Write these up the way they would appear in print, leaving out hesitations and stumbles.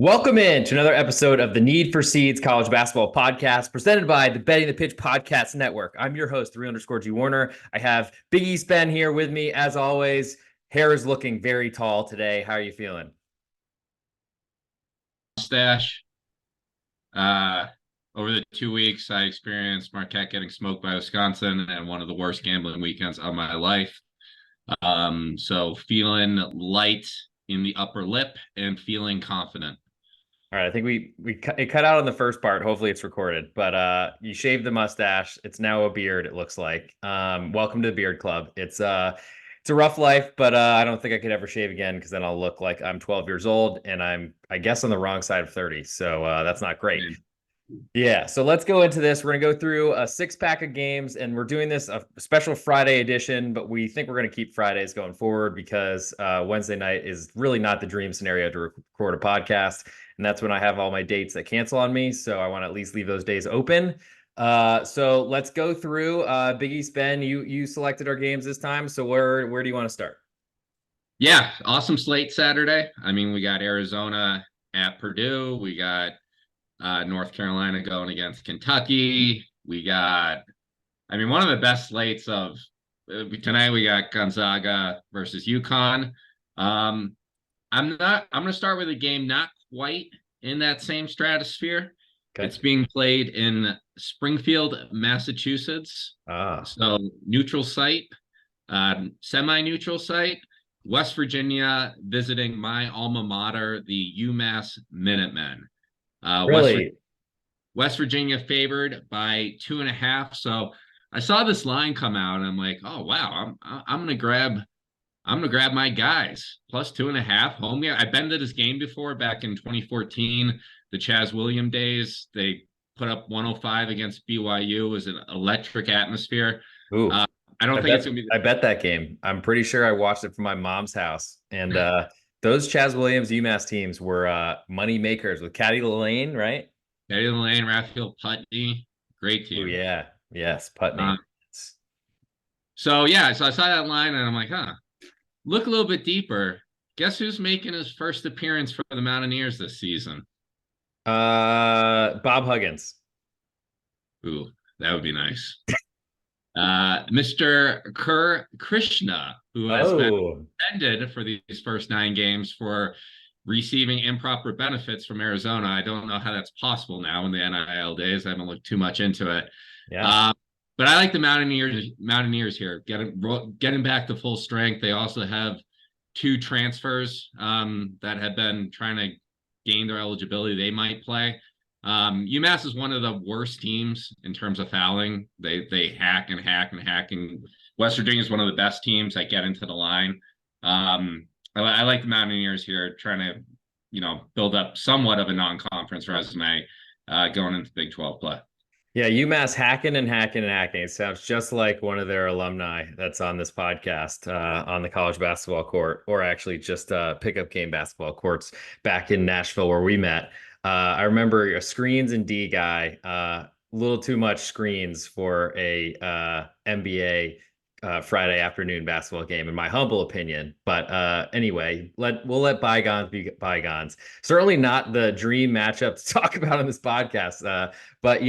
Welcome in to another episode of the Need for Seeds College Basketball Podcast, presented by the Betting the Pitch Podcast Network. I'm your host, 3_G Warner. I have Big East Ben here with me, as always. Hair is looking very tall today. How are you feeling? Stash. Uh, Over the 2 weeks, I experienced Marquette getting smoked by Wisconsin and one of the worst gambling weekends of my life. So feeling light in the upper lip and feeling confident. All right, I think it cut out on the first part. Hopefully it's recorded. But you shaved the mustache. It's now a beard, it looks like. Welcome to the Beard Club. It's a rough life, but I don't think I could ever shave again because then I'll look like I'm 12 years old and I guess on the wrong side of 30. So that's not great. Yeah, so let's go into this. We're going to go through a six-pack of games, and we're doing this a special Friday edition, but we think we're going to keep Fridays going forward because Wednesday night is really not the dream scenario to record a podcast, and that's when I have all my dates that cancel on me, so I want to at least leave those days open. So let's go through. Big East Ben, you selected our games this time, so where do you want to start? Yeah, awesome slate Saturday. I mean, we got Arizona at Purdue. We got North Carolina going against Kentucky. We got, I mean, one of the best slates of tonight. We got Gonzaga versus UConn. I'm going to start with a game not quite in that same stratosphere. Okay. It's being played in Springfield, Massachusetts. Ah, So neutral site, semi-neutral site. West Virginia visiting my alma mater, the UMass Minutemen. Uh, West, really? West Virginia favored by 2.5. So I saw this line come out, and I'm like, oh wow, I'm gonna grab my guys plus 2.5 home. Yeah, I've been to this game before back in 2014, the Chaz William days. They put up 105 against BYU. It was an electric atmosphere. Ooh. Uh, I don't I think it's bet gonna be. I bet that game. I'm pretty sure I watched it from my mom's house. And those Chaz Williams UMass teams were money makers with Caddy Lane, right? Eddie Lane, Raphael Putney, great Oh team. yeah. Yes, Putney. Uh, so yeah, so I saw that line and I'm like, huh. Look a little bit deeper. Guess who's making his first appearance for the Mountaineers this season? Bob Huggins. Ooh, that would be nice. Mr. Kerr Krishna, who has been Oh, suspended for these first 9 games for receiving improper benefits from Arizona. I don't know how that's possible now in the NIL days. I haven't looked too much into it. yeah. Uh, but I like the Mountaineers here, getting back to full strength. They also have 2 transfers that have been trying to gain their eligibility. They might play. UMass is one of the worst teams in terms of fouling. They hack and hack and hack. And West Virginia is one of the best teams that get into the line. I like the Mountaineers here, trying to build up somewhat of a non-conference resume going into Big 12 play. Yeah, UMass hacking and hacking and hacking. It sounds just like one of their alumni that's on this podcast on the college basketball court, or actually just pickup game basketball courts back in Nashville where we met. I remember a screens and D guy, a little too much screens for a NBA Friday afternoon basketball game, in my humble opinion. But anyway, we'll let bygones be bygones. Certainly not the dream matchup to talk about on this podcast. But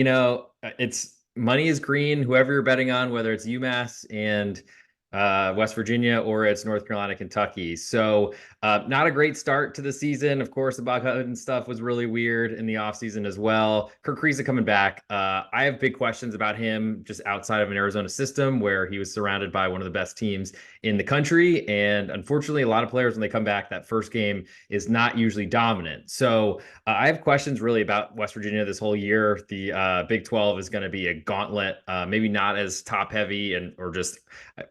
it's money is green. Whoever you're betting on, whether it's UMass and West Virginia or it's North Carolina, Kentucky. So not a great start to the season. Of course, the Bob Huggins stuff was really weird in the offseason as well. Kirk Kriisa coming back. I have big questions about him just outside of an Arizona system where he was surrounded by one of the best teams in the country. And unfortunately, a lot of players, when they come back, that first game is not usually dominant. So I have questions really about West Virginia this whole year. The Big 12 is going to be a gauntlet, maybe not as top heavy or just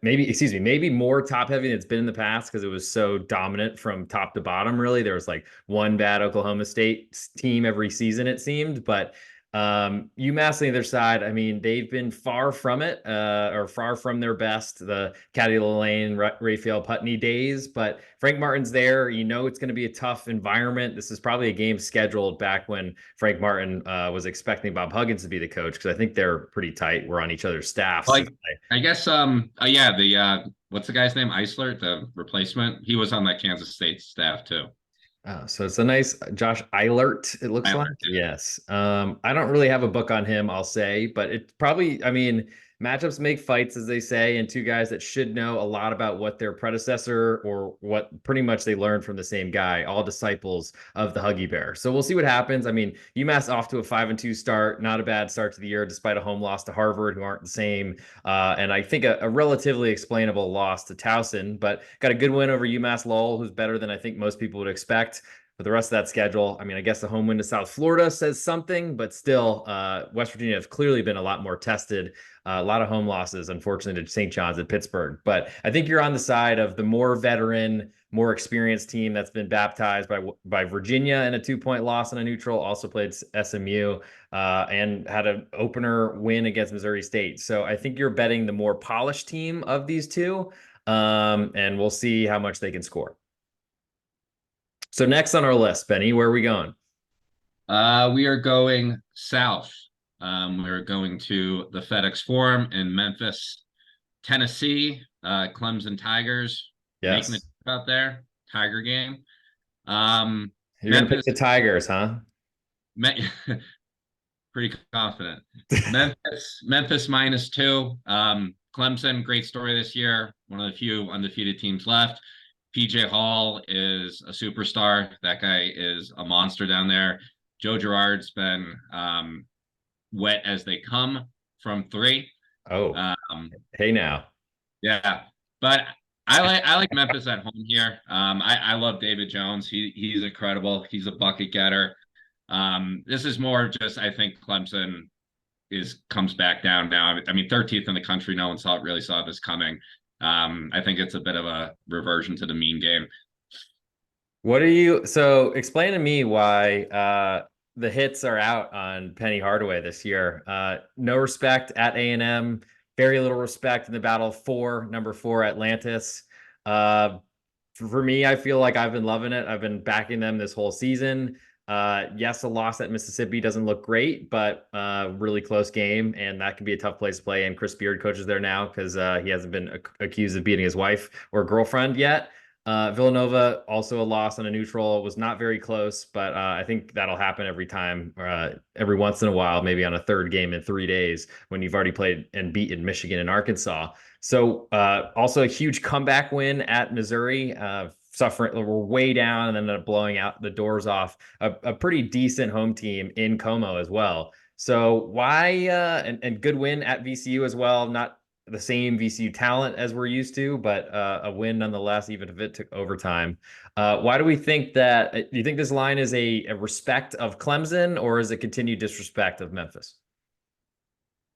maybe more top heavy than it's been in the past because it was so dominant from top to bottom. Really, there was like one bad Oklahoma State team every season, it seemed. But UMass on the other side, I mean, they've been far from it, or far from their best, the Caddy Lane, Raphael Putney days. But Frank Martin's there. It's going to be a tough environment. This is probably a game scheduled back when Frank Martin was expecting Bob Huggins to be the coach, because I think they're pretty tight. We're on each other's staffs. Like, I guess, yeah, the what's the guy's name? Eisler, the replacement. He was on that Kansas State staff too. So it's a nice Josh Eilert, it looks like. Tyler. Yes. I don't really have a book on him, I'll say, but it probably, I mean, matchups make fights, as they say, and two guys that should know a lot about what their predecessor or what pretty much they learned from the same guy, all disciples of the Huggy Bear. So we'll see what happens. I mean, UMass off to a 5-2 start, not a bad start to the year, despite a home loss to Harvard, who aren't the same. And I think a relatively explainable loss to Towson, but got a good win over UMass Lowell, who's better than I think most people would expect for the rest of that schedule. I mean, I guess the home win to South Florida says something, but still, West Virginia has clearly been a lot more tested. A lot of home losses, unfortunately, to St. John's and Pittsburgh. But I think you're on the side of the more veteran, more experienced team that's been baptized by Virginia in a 2-point loss on a neutral. Also played SMU and had an opener win against Missouri State. So I think you're betting the more polished team of these two, and we'll see how much they can score. So next on our list, Benny, where are we going? We are going south. We're going to the FedEx Forum in Memphis, Tennessee. Clemson Tigers making it Yes. out there. Tiger game. Um, You're gonna pick Memphis, the Tigers, huh? Me- pretty confident. Memphis -2. Clemson, great story this year. One of the few undefeated teams left. PJ Hall is a superstar. That guy is a monster down there. Joe Girard's been wet as they come from three. Oh, Um, hey now. yeah, but I like Memphis at home here. I love David Jones. He's incredible. He's a bucket getter. This is more just I think Clemson is comes back down now. I mean, 13th in the country. No one really saw this coming. I think it's a bit of a reversion to the mean game. So explain to me why the hits are out on Penny Hardaway this year. No respect at A&M, very little respect in the battle for number 4 Atlantis. Uh, for me, I feel like I've been loving it. I've been backing them this whole season. Yes, a loss at Mississippi doesn't look great, but really close game, and that can be a tough place to play. And Chris Beard coaches there now because he hasn't been accused of beating his wife or girlfriend yet. Villanova, also a loss on a neutral, was not very close, but I think that'll happen every time, every once in a while, maybe on a third game in 3 days when you've already played and beaten Michigan and Arkansas. So also a huge comeback win at Missouri. Suffering, we're way down and then ended up blowing out the doors off a pretty decent home team in Como as well. So why and good win at VCU as well. Not the same VCU talent as we're used to, but a win nonetheless, even if it took overtime. Why do we think that? Do you think this line is a respect of Clemson or is it continued disrespect of Memphis?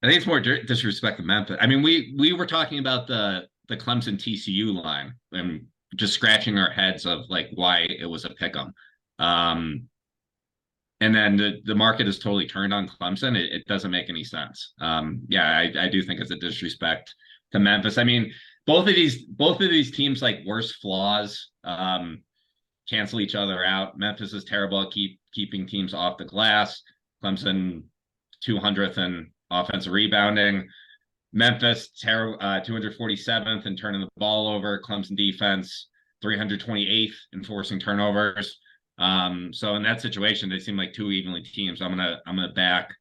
I think it's more disrespect to Memphis. I mean, we were talking about the Clemson TCU line and just scratching our heads of like why it was a pick 'em. And then the market is totally turned on Clemson. It doesn't make any sense. Yeah, I do think it's a disrespect to Memphis. I mean, both of these teams like worse flaws cancel each other out. Memphis is terrible at keeping teams off the glass. Clemson 200th in offensive rebounding. Memphis 247th in turning the ball over. Clemson defense 328th in forcing turnovers. So in that situation, they seem like two evenly teams. I'm gonna back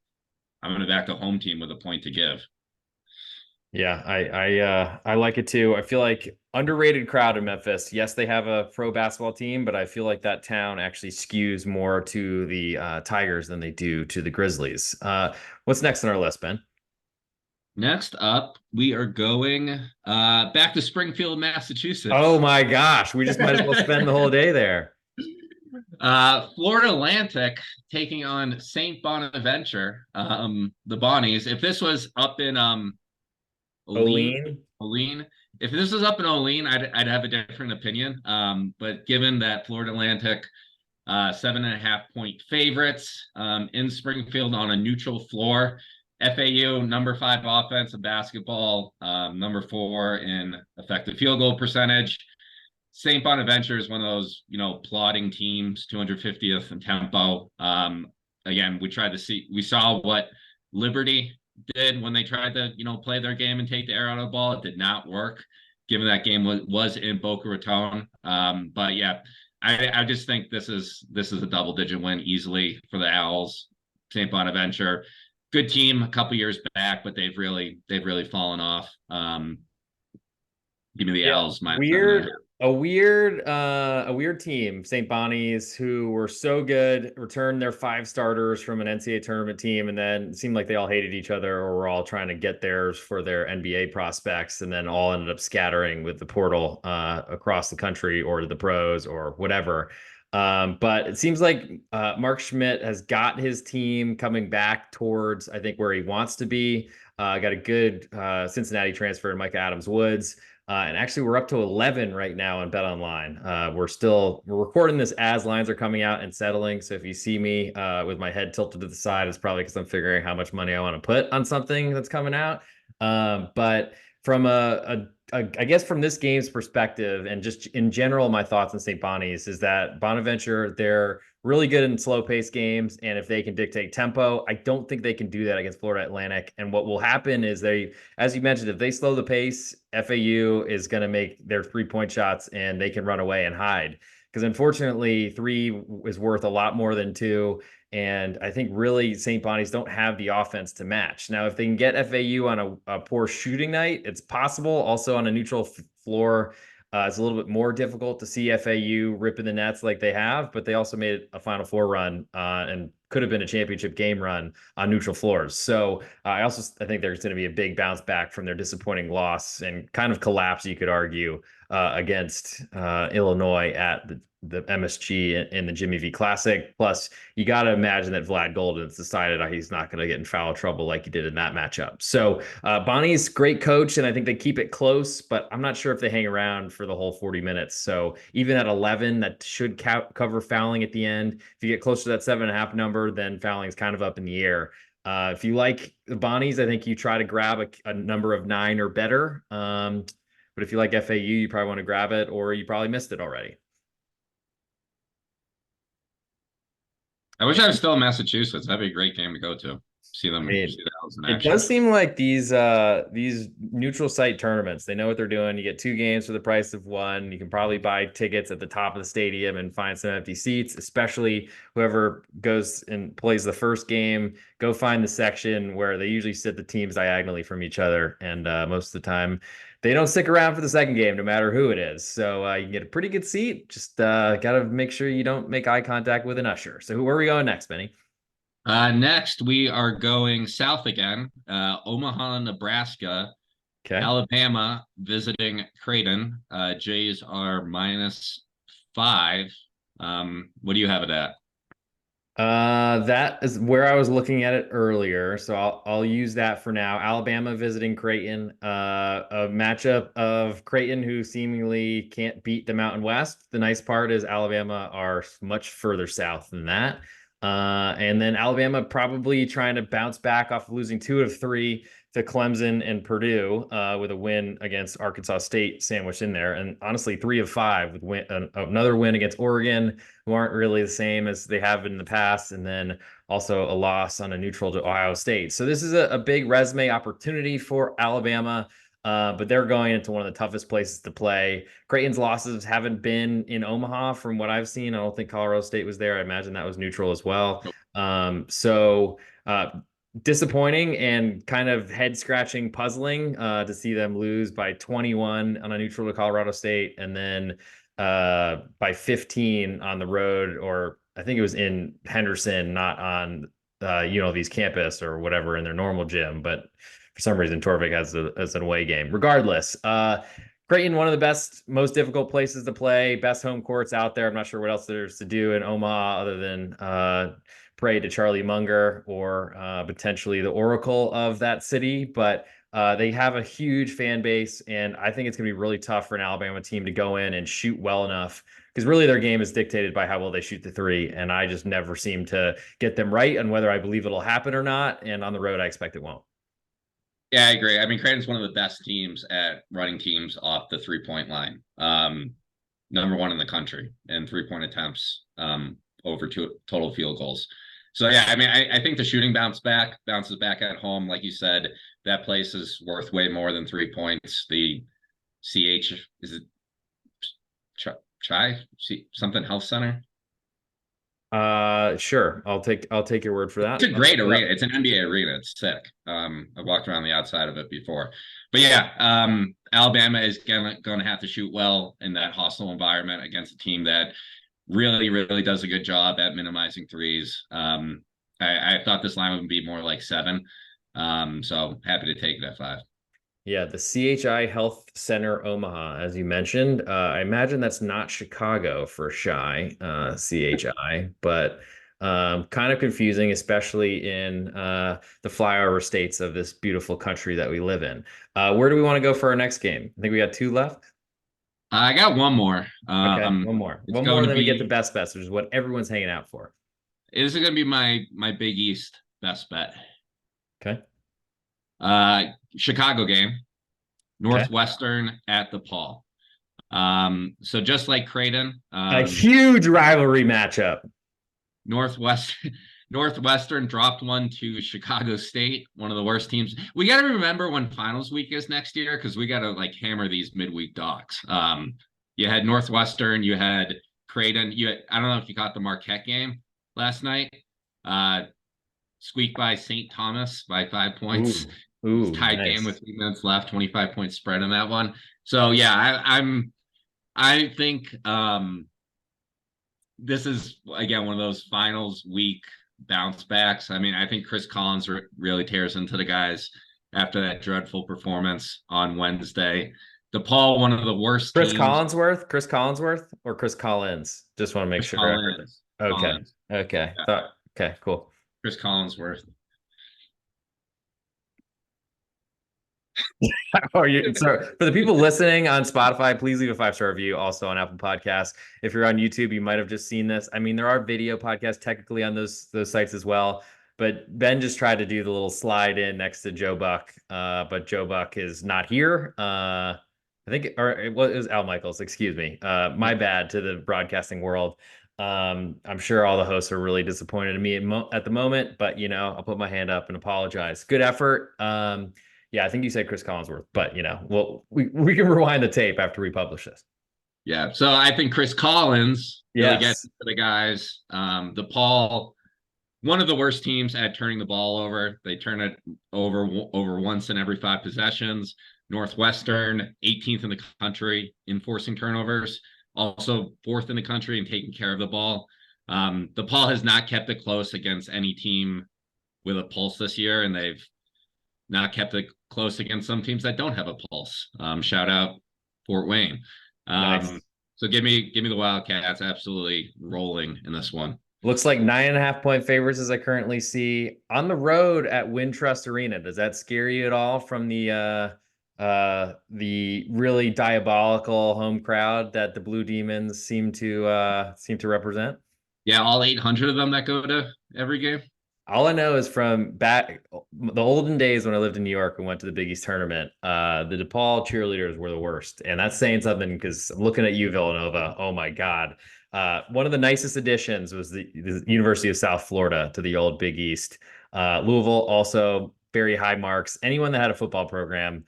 the home team with a point to give. Yeah, I like it too. I feel like underrated crowd in Memphis. Yes, they have a pro basketball team, but I feel like that town actually skews more to the Tigers than they do to the Grizzlies. What's next on our list, Ben? Next up, we are going back to Springfield, Oh Massachusetts. my gosh, we just might as well spend the whole day there. Florida Atlantic taking on St. Bonaventure, the Bonnies. If this was up in Olean, Olean. Olean. If this was up in Olean, I'd have a different opinion. But given that Florida Atlantic 7.5 point favorites in Springfield on a neutral floor. FAU number 5 offense in basketball, number 4 in effective field goal percentage. St. Bonaventure is one of those, plodding teams, 250th in tempo. Again, we saw what Liberty did when they tried to, play their game and take the air out of the ball. It did not work, given that game was in Boca Raton. But yeah, I just think this is a double-digit win easily for the Owls. St. Bonaventure, good team a couple years back, but they've really fallen off. Give me the Yeah, Owls -7.5. weird team, St. Bonnie's, who were so good, returned their 5 starters from an NCAA tournament team, and then it seemed like they all hated each other or were all trying to get theirs for their NBA prospects, and then all ended up scattering with the portal across the country or to the pros or whatever. But it seems like Mark Schmidt has got his team coming back towards, I think, where he wants to be. Got a good Cincinnati transfer in Micah Adams Woods. And actually, we're up to 11 right now on Bet Online. We're recording this as lines are coming out and settling. So if you see me with my head tilted to the side, it's probably because I'm figuring how much money I want to put on something that's coming out. But from I guess from this game's perspective and just in general, my thoughts on St. Bonnie's is that Bonaventure, they're really good in slow pace games. And if they can dictate tempo, I don't think they can do that against Florida Atlantic. And what will happen is as you mentioned, if they slow the pace, FAU is going to make their 3-point shots and they can run away and hide. Because unfortunately, 3 is worth a lot more than 2. And I think really St. Bonnie's don't have the offense to match. Now, if they can get FAU on a poor shooting night, it's possible. Also on a neutral floor, it's a little bit more difficult to see FAU ripping the nets like they have, but they also made a Final Four run and could have been a championship game run on neutral floors. So I think there's going to be a big bounce back from their disappointing loss and kind of collapse, you could argue, against Illinois at the MSG in the Jimmy V Classic. Plus, you got to imagine that Vlad Golden's decided he's not going to get in foul trouble like he did in that matchup. So Bonnie's great coach, and I think they keep it close, but I'm not sure if they hang around for the whole 40 minutes. So even at 11, that should cover fouling at the end. If you get close to that 7.5 number, then fouling is kind of up in the air. If you like the Bonnies, I think you try to grab a number of 9 or better. But if you like FAU, you probably want to grab it, or you probably missed it already. I wish I was still in Massachusetts. That'd be a great game to go to. See I them, mean, see the Owls in it action. does seem like these neutral site tournaments, they know what they're doing. You get 2 games for the price of 1. You can probably buy tickets at the top of the stadium and find some empty seats, especially whoever goes and plays the first game. Go find the section where they usually sit the teams diagonally from each other. And most of the time, they don't stick around for the second game, no matter who it is. So you can get a pretty good seat. Just got to make sure you don't make eye contact with an usher. So where are we going next, Benny? Next, we are going south again. Omaha, Nebraska, Okay. Alabama visiting Creighton. Jays are -5. What do you have it at? That is where I was looking at it earlier, so I'll use that for now. Alabama visiting Creighton, a matchup of Creighton who seemingly can't beat the Mountain West. The nice part is Alabama are much further south than that. And then Alabama probably trying to bounce back off of losing 2 of 3 to Clemson and Purdue with a win against Arkansas State sandwiched in there. And honestly, 3 of 5 with another win against Oregon, who aren't really the same as they have been in the past, and then also a loss on a neutral to Ohio State. So this is a big resume opportunity for Alabama, but they're going into one of the toughest places to play. Creighton's losses haven't been in Omaha from what I've seen. I don't think Colorado State was there. I imagine that was neutral as well. So disappointing and kind of head scratching, puzzling to see them lose by 21 on a neutral to Colorado State, and then by 15 on the road, or I think it was in Henderson, not on UNLV's campus or whatever in their normal gym, but for some reason Torvik has an away game. Regardless, Creighton, one of the best, most difficult places to play, best home courts out there. I'm not sure what else there's to do in Omaha other than pray to Charlie Munger or potentially the oracle of that city, but they have a huge fan base, and I think it's going to be really tough for an Alabama team to go in and shoot well enough, because really their game is dictated by how well they shoot the 3, and I just never seem to get them right on whether I believe it'll happen or not, and on the road I expect it won't. Yeah, I agree. I mean, Creighton's one of the best teams at running teams off the 3-point line. Number 1 in the country in 3-point attempts, over 2 total field goals. So yeah, I mean, I think the shooting bounces back at home. Like you said, that place is worth way more than 3 points. The CH is it Chai, see something health center. Sure. I'll take your word for It's that. a I'll great look it arena. up. It's an NBA arena. It's sick. I've walked around the outside of it before. But yeah, Alabama is gonna have to shoot well in that hostile environment against a team that really, really does a good job at minimizing threes. I thought this line would be more like 7. So happy to take it at 5. Yeah, the CHI Health Center Omaha, as you mentioned. I imagine that's not Chicago for Shy, CHI, but kind of confusing, especially in the flyover states of this beautiful country that we live in. Where do we want to go for our next game? I think we got two left. I got one more. Okay, one more. It's One more, going and to then we get the be best bets, which is what everyone's hanging out for. this is going to be my Big East best bet. Okay. Chicago game, Okay. Northwestern at the Paul. So just like Creighton, A huge rivalry matchup. Northwest Northwestern dropped one to Chicago State, one of the worst teams. We got to remember when finals week is next year because we got to like hammer these midweek dogs. You had Northwestern, you had Creighton, I don't know if you caught the Marquette game last night. Uh, squeaked by St. Thomas by 5 points. Ooh, It's ooh, tied game with nice. 3 minutes left, 25-point spread on that one. So yeah, I think this is again one of those finals week bounce backs. I mean, I think Chris Collins really tears into the guys after that dreadful performance on Wednesday. DePaul, one of the worst Chris teams. Collinsworth, Chris Collinsworth, or Chris Collins? Just want to make Chris sure I heard it. Collins, Okay. Collins, Okay. yeah, Okay, cool. Chris Collinsworth. Oh, so for the people listening on Spotify, please leave a 5-star review. Also on Apple Podcasts. If you're on YouTube, you might have just seen this. I mean, there are video podcasts technically on those sites as well. But Ben just tried to do the little slide in next to Joe Buck, but Joe Buck is not here. I think, or it was Al Michaels. Excuse me. My bad to the broadcasting world. I'm sure all the hosts are really disappointed in me at the moment, but I'll put my hand up and apologize. Good effort. Yeah, I think you said Chris Collinsworth, but we can rewind the tape after we publish this. Yeah, so I think Chris Collins really gets Yes. to the guys. DePaul, one of the worst teams at turning the ball over. They turn it over once in every 5 possessions. Northwestern, 18th in the country in forcing turnovers, also 4th in the country in taking care of the ball. DePaul has not kept it close against any team with a pulse this year, and they've not kept it close against some teams that don't have a pulse. Shout out Fort Wayne. Nice. So give me the Wildcats absolutely rolling in this one. Looks like 9.5-point favorites as I currently see on the road at Wintrust Arena. Does that scare you at all from the really diabolical home crowd that the Blue Demons seem to represent? Yeah, all 800 of them that go to every game. All I know is from back the olden days when I lived in New York and went to the Big East tournament, the DePaul cheerleaders were the worst. And that's saying something because I'm looking at you, Villanova. Oh my God. One of the nicest additions was the University of South Florida to the old Big East. Louisville also very high marks. Anyone that had a football program,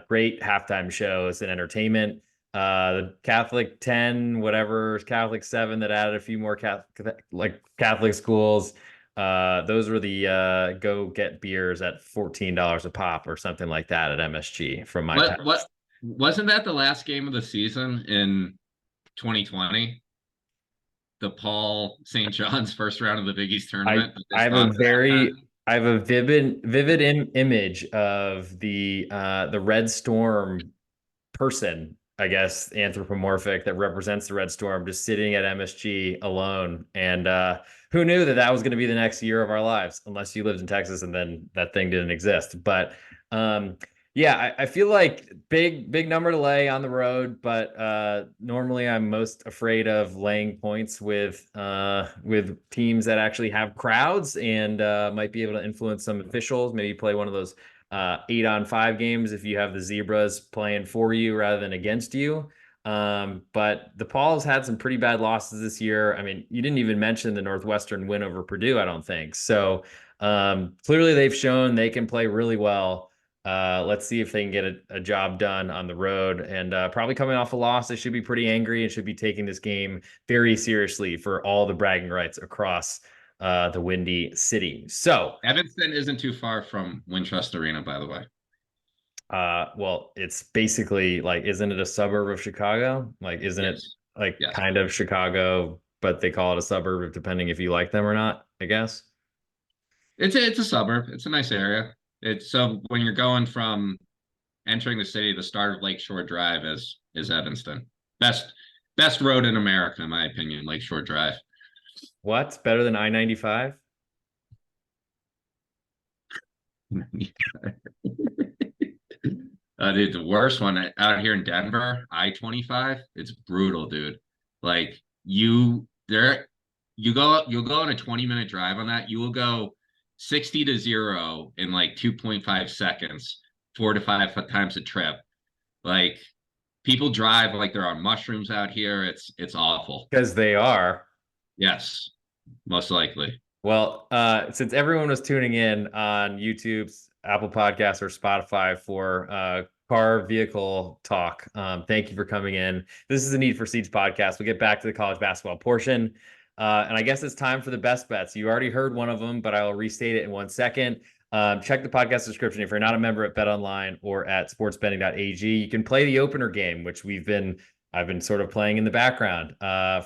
great halftime shows and entertainment. The Catholic 10, whatever, Catholic 7 that added a few more Catholic schools. Those were the go get beers at $14 a pop or something like that at MSG from my What past. wasn't that the last game of the season in 2020? DePaul St. John's first round of the Big East I tournament. I have a very I have a vivid image of the Red Storm person, I guess, anthropomorphic that represents the Red Storm, just sitting at MSG alone. And who knew that that was going to be the next year of our lives, unless you lived in Texas and then that thing didn't exist. But yeah, I feel like big number to lay on the road, but normally I'm most afraid of laying points with teams that actually have crowds and might be able to influence some officials. Maybe play one of those 8-on-5 games if you have the Zebras playing for you rather than against you. But the Paul's had some pretty bad losses this year. I mean, you didn't even mention the Northwestern win over Purdue, I don't think. So clearly they've shown they can play really well. Let's see if they can get a job done on the road. And probably coming off a loss, they should be pretty angry and should be taking this game very seriously for all the bragging rights across the Windy City. So, Evanston isn't too far from Wintrust Arena, by the way. well, it's basically like, isn't it a suburb of Chicago? Like, isn't it Yes. like Yes. kind of Chicago, but they call it a suburb depending if you like them or not, I guess. It's a suburb. It's a nice area. It's so when you're going from entering the city, the start of Lakeshore Drive is Evanston. Best road in America, in my opinion, Lakeshore Drive. What's better than I-95? Dude, the worst one out here in Denver, I-25. It's brutal, dude. Like you'll go on a 20-minute drive on that. You will go 60 to 0 in like 2.5 seconds, 4 to 5 times a trip. Like people drive like they're on mushrooms out here. It's awful. Because they are. Yes, most likely. Well, since everyone was tuning in on YouTube's Apple Podcasts or Spotify for car vehicle talk, thank you for coming in. This is the Need for Seeds podcast. We'll get back to the college basketball portion. And I guess it's time for the best bets. You already heard one of them, but I'll restate it in 1 second. Check the podcast description if you're not a member at BetOnline or at Sportsbetting.ag. You can play the opener game, which I've been sort of playing in the background.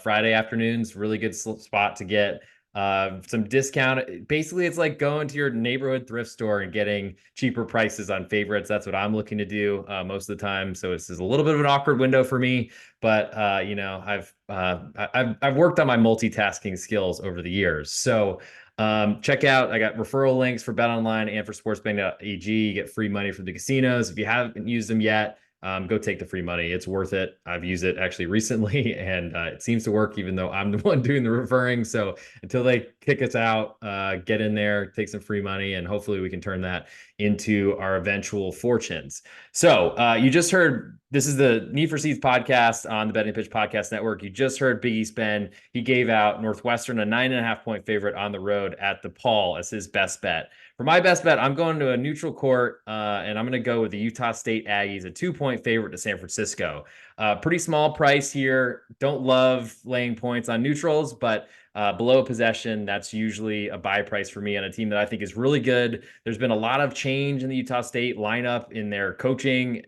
Friday afternoons, really good spot to get some discount. Basically, it's like going to your neighborhood thrift store and getting cheaper prices on favorites. That's what I'm looking to do most of the time. So this is a little bit of an awkward window for me, but I've worked on my multitasking skills over the years. So check out, I got referral links for BetOnline and for sportsbetting.ag. You get free money from the casinos. If you haven't used them yet, go take the free money. It's worth it. I've used it actually recently, and it seems to work, even though I'm the one doing the referring. So until they kick us out, get in there, take some free money, and hopefully we can turn that into our eventual fortunes. So you just heard, this is the Need for Seeds podcast on the Betting Pitch Podcast Network. You just heard Big East Ben. He gave out Northwestern a 9.5-point favorite on the road at the Paul as his best bet. For my best bet, I'm going to a neutral court, and I'm going to go with the Utah State Aggies, a 2-point favorite to San Francisco. Pretty small price here. Don't love laying points on neutrals, but below possession, that's usually a buy price for me on a team that I think is really good. There's been a lot of change in the Utah State lineup in their coaching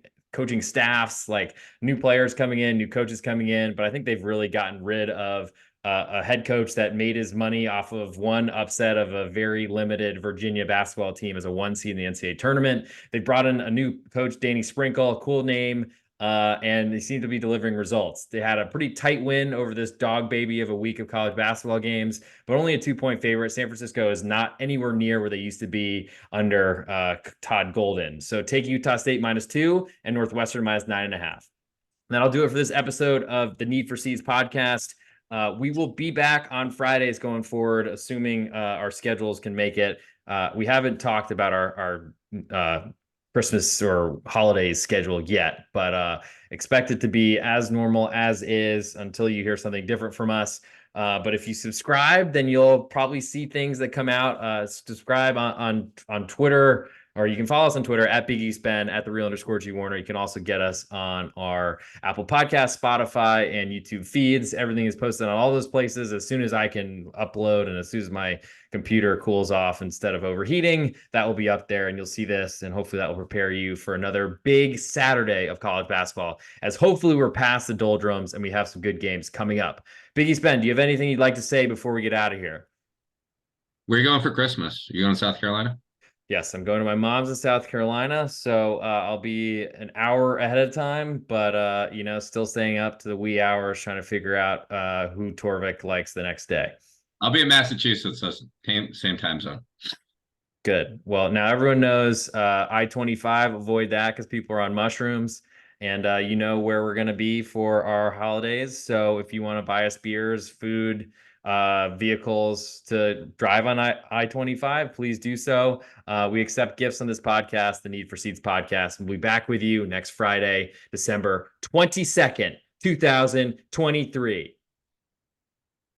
staffs, like new players coming in, new coaches coming in, but I think they've really gotten rid of a head coach that made his money off of one upset of a very limited Virginia basketball team as a 1 seed in the NCAA tournament. They brought in a new coach, Danny Sprinkle, cool name, and they seem to be delivering results. They had a pretty tight win over this dog baby of a week of college basketball games, but only a 2-point favorite. San Francisco is not anywhere near where they used to be under Todd Golden. So take Utah State -2 and Northwestern -9.5. And that'll do it for this episode of the Need for Seeds podcast. We will be back on Fridays going forward, assuming our schedules can make it. We haven't talked about our Christmas or holidays schedule yet, but expect it to be as normal as is until you hear something different from us. But if you subscribe, then you'll probably see things that come out. Subscribe on Twitter, or you can follow us on Twitter at Big East Ben, at @the_real_G Warner. You can also get us on our Apple Podcast, Spotify, and YouTube feeds. Everything is posted on all those places as soon as I can upload, and as soon as my computer cools off instead of overheating, that will be up there, and you'll see this, and hopefully that will prepare you for another big Saturday of college basketball, as hopefully we're past the doldrums and we have some good games coming up. Big East Ben, do you have anything you'd like to say before we get out of here? Where are you going for Christmas? You going to South Carolina? Yes, I'm going to my mom's in South Carolina, so I'll be an hour ahead of time, but still staying up to the wee hours trying to figure out who Torvik likes the next day. I'll be in Massachusetts, so same time zone. Good. Well, now everyone knows I-25. Avoid that because people are on mushrooms, and you know where we're going to be for our holidays. So if you want to buy us beers, food, vehicles to drive on I-25, please do so. We accept gifts on this podcast, the Need for Seeds podcast. We'll be back with you next Friday, December 22nd, 2023.